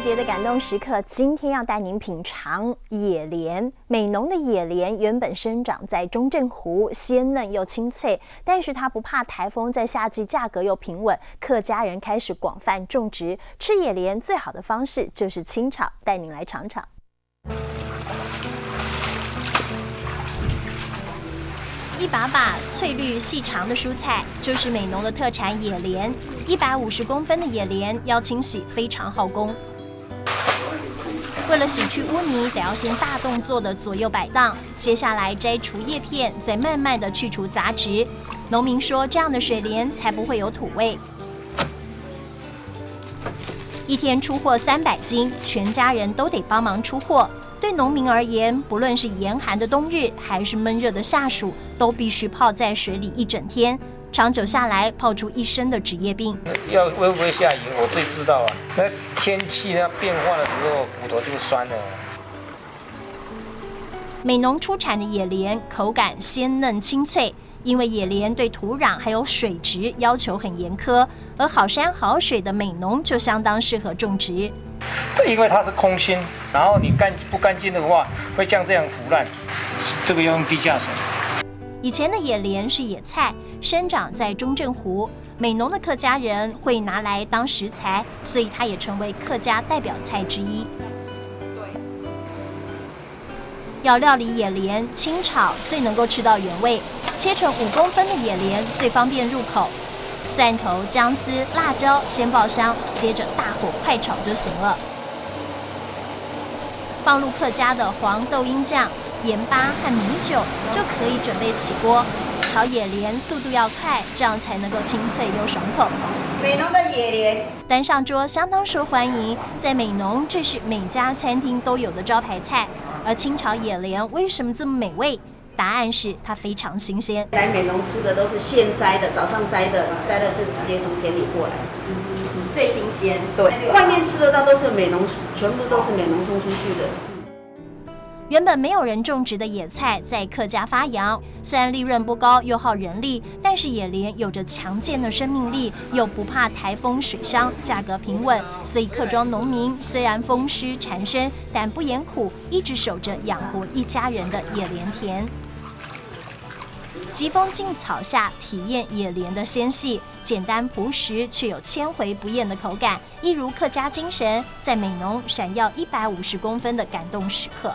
节的感动时刻，今天要带您品尝野莲。美浓的野莲原本生长在中正湖，鲜嫩又清脆，但是它不怕台风，在夏季价格又平稳，客家人开始广泛种植。吃野莲最好的方式就是清炒，带您来尝尝。一把把翠绿细长的蔬菜，就是美浓的特产野莲。150公分的野莲要清洗非常耗工。为了洗去污泥，得要先大动作的左右摆荡，接下来摘除叶片，再慢慢的去除杂质。农民说，这样的水莲才不会有土味。一天出货300斤，全家人都得帮忙出货。对农民而言，不论是严寒的冬日，还是闷热的夏暑，都必须泡在水里一整天。长久下来，泡出一身的职业病。会不会下雨，我最知道啊。那天气那变化的时候，骨头就酸了。美浓出产的野莲口感鲜嫩清脆，因为野莲对土壤还有水质要求很严苛，而好山好水的美浓就相当适合种植。因为它是空心，然后你不干净的话，会像这样腐烂。这个要用地下水。以前的野莲是野菜，生长在中正湖，美浓的客家人会拿来当食材，所以它也成为客家代表菜之一。要料理野莲，清炒最能够吃到原味，切成5公分的野莲最方便入口。蒜头、姜丝、辣椒先爆香，接着大火快炒就行了。放入客家的黄豆音酱、盐巴和米酒，就可以准备起锅。炒野莲速度要快，这样才能够清脆又爽口。美浓的野莲端上桌相当受欢迎，在美浓这是每家餐厅都有的招牌菜。而清炒野莲为什么这么美味？答案是它非常新鲜。来美浓吃的都是现摘的，早上摘了就直接从田里过来，最新鲜。对，外面吃得到都是美浓，全部都是美浓送出去的。原本没有人种植的野菜在客家发扬，虽然利润不高又耗人力，但是野莲有着强健的生命力，又不怕台风水伤，价格平稳，所以客庄农民虽然风湿缠身，但不言苦，一直守着养活一家人的野莲田。疾风劲草下体验野莲的纤细，简单朴实却有千回不厌的口感，一如客家精神，在美浓闪耀150公分的感动时刻。